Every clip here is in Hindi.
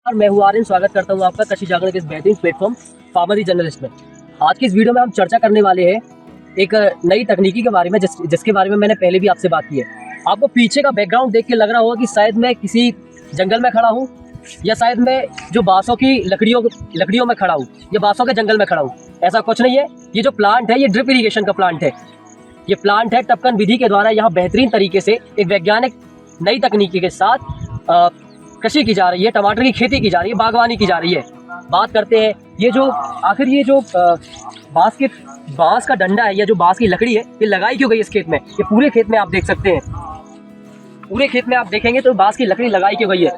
और मैं हूँ आर्यन। स्वागत करता हूँ आपका कृषि जागरण के इस बेहतरीन प्लेटफॉर्म फार्मर जर्नलिस्ट में। आज की इस वीडियो में हम चर्चा करने वाले हैं एक नई तकनीकी के बारे में जिसके बारे में मैंने पहले भी आपसे बात की है। आपको पीछे का बैकग्राउंड देख के लग रहा होगा कि शायद मैं किसी जंगल में खड़ा हूँ या शायद मैं जो बांसों की लकड़ियों में खड़ा हूँ या बांसों के जंगल में खड़ा हूँ। ऐसा कुछ नहीं है। ये जो प्लांट है ये ड्रिप इरीगेशन का प्लांट है। ये प्लांट है टपकन विधि के द्वारा यहाँ बेहतरीन तरीके से एक वैज्ञानिक नई तकनीकी के साथ कृषि की जा रही है, टमाटर की खेती की जा रही है, बागवानी की जा रही है। बात करते हैं ये जो बांस का डंडा है या जो बांस की लकड़ी है ये लगाई क्यों गई इस खेत में। ये पूरे खेत में आप देख सकते हैं, पूरे खेत में आप देखेंगे तो बांस की लकड़ी लगाई क्यों गई है।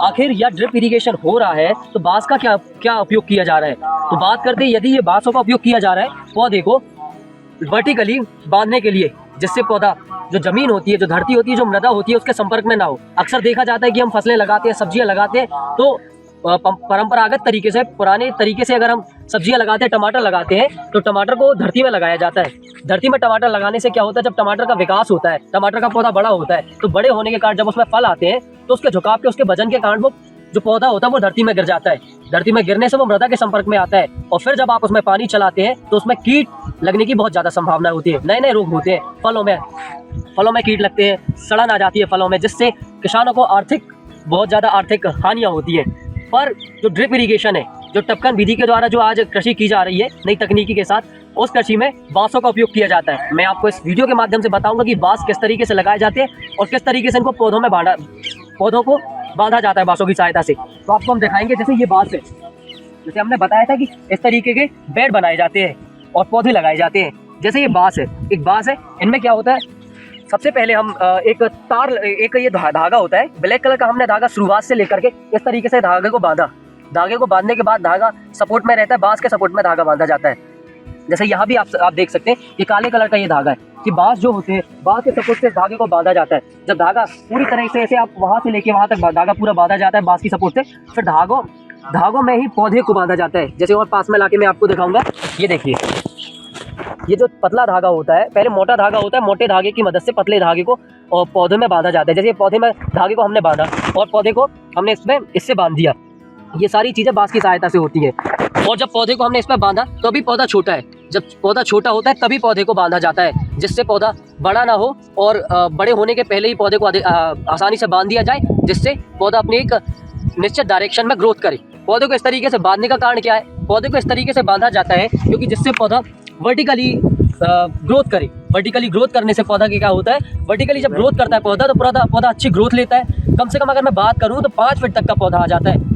आखिर यह ड्रिप इरिगेशन हो रहा है तो बांस का क्या उपयोग किया जा रहा है। तो बात करते हैं यदि ये बांसों का उपयोग किया जा रहा है पौधे को वर्टिकली बांधने के लिए, जिससे पौधा जो जमीन होती है, जो धरती होती है, जो मृदा होती है उसके संपर्क में ना हो। अक्सर देखा जाता है कि हम फसलें लगाते हैं, सब्जियां लगाते हैं तो परंपरागत तरीके से, पुराने तरीके से अगर हम सब्जियां लगाते हैं, टमाटर लगाते हैं तो टमाटर को धरती में लगाया जाता है। धरती में टमाटर लगाने से क्या होता है, जब टमाटर का विकास होता है, टमाटर का पौधा बड़ा होता है तो बड़े होने के कारण जब उसमें फल आते हैं तो उसके झुकाव के, उसके वजन के कारण वो जो पौधा होता है वो धरती में गिर जाता है। धरती में गिरने से वो मृदा के संपर्क में आता है और फिर जब आप उसमें पानी चलाते हैं तो उसमें कीट लगने की बहुत ज़्यादा संभावना होती है। नए नए रोग होते हैं, फलों में कीट लगते हैं, सड़न आ जाती है फलों में, जिससे किसानों को बहुत ज़्यादा आर्थिक हानियाँ होती है। पर जो ड्रिप इरीगेशन है, जो टपकन विधि के द्वारा जो आज कृषि की जा रही है नई तकनीकी के साथ, उस कृषि में बांसों का उपयोग किया जाता है। मैं आपको इस वीडियो के माध्यम से बताऊंगा कि बांस किस तरीके से लगाए जाते हैं और किस तरीके से इनको पौधों को बांधा जाता है बांसों की सहायता से। तो आपको हम दिखाएंगे। जैसे ये बांस है, जैसे हमने बताया था कि इस तरीके के बेड बनाए जाते हैं और पौधे लगाए जाते हैं। जैसे ये बांस है, एक बांस है, इनमें क्या होता है, सबसे पहले हम एक ये धागा होता है ब्लैक कलर का, हमने धागा शुरुआत से लेकर के इस तरीके से धागे को बांधा। धागे को बांधने के बाद धागा सपोर्ट में रहता है, बांस के सपोर्ट में धागा बांधा जाता है। जैसे यहाँ भी आप देख सकते हैं ये काले कलर का ये धागा है कि बांस जो होते हैं, बांस के सपोर्ट से धागे को बांधा जाता है। जब धागा पूरी तरह से ऐसे आप वहाँ से लेके वहाँ तक धागा पूरा बांधा जाता है बांस की सपोर्ट से, फिर धागों में ही पौधे को बांधा जाता है। जैसे और पास में लाके मैं आपको दिखाऊंगा, ये देखिए, ये जो पतला धागा होता है, पहले मोटा धागा होता है, मोटे धागे की मदद से पतले धागे को और पौधे में बांधा जाता है। जैसे पौधे में धागे को हमने बांधा और पौधे को हमने इससे बांध दिया। ये सारी चीज़ें बांस की सहायता से होती है। और जब पौधे को हमने इस पर बांधा तो अभी पौधा छोटा है, जब पौधा छोटा होता है तभी पौधे को बांधा जाता है, जिससे पौधा बड़ा ना हो और बड़े होने के पहले ही पौधे को आसानी से बांध दिया जाए, जिससे पौधा अपने एक निश्चित डायरेक्शन में ग्रोथ करे। पौधे को इस तरीके से बांधने का कारण क्या है, पौधे को इस तरीके से बांधा जाता है क्योंकि जिससे पौधा वर्टिकली ग्रोथ करे। वर्टिकली ग्रोथ करने से पौधा क्या होता है, वर्टिकली जब ग्रोथ करता है पौधा तो पौधा अच्छी ग्रोथ लेता है। कम से कम अगर मैं बात करूँ तो 5 फीट तक का पौधा आ जाता है।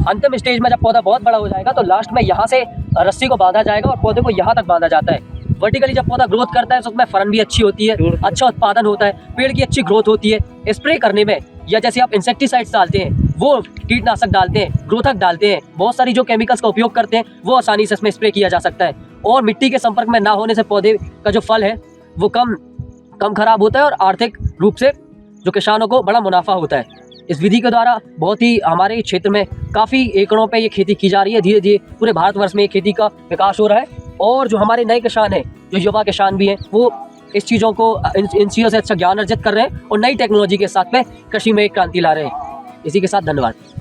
अंतिम स्टेज में जब पौधा बहुत बड़ा हो जाएगा तो लास्ट में यहाँ से रस्सी को बांधा जाएगा और पौधे को यहाँ तक बांधा जाता है। वर्टिकली जब पौधा ग्रोथ करता है तो उसमें फलन भी अच्छी होती है, अच्छा उत्पादन होता है, पेड़ की अच्छी ग्रोथ होती है। स्प्रे करने में या जैसे आप इंसेक्टिसाइड्स डालते हैं, वो कीटनाशक डालते हैं, ग्रोथक डालते हैं, बहुत सारी जो केमिकल्स का उपयोग करते हैं वो आसानी से इसमें स्प्रे किया जा सकता है। और मिट्टी के संपर्क में ना होने से पौधे का जो फल है वो कम खराब होता है और आर्थिक रूप से जो किसानों को बड़ा मुनाफा होता है। इस विधि के द्वारा बहुत ही हमारे क्षेत्र में काफ़ी एकड़ों पे ये खेती की जा रही है। धीरे धीरे पूरे भारतवर्ष में ये खेती का विकास हो रहा है और जो हमारे नए किसान हैं, जो युवा किसान भी हैं, वो इस चीज़ों को इन चीज़ों से अच्छा ज्ञान अर्जित कर रहे हैं और नई टेक्नोलॉजी के साथ में कृषि में एक क्रांति ला रहे हैं। इसी के साथ धन्यवाद।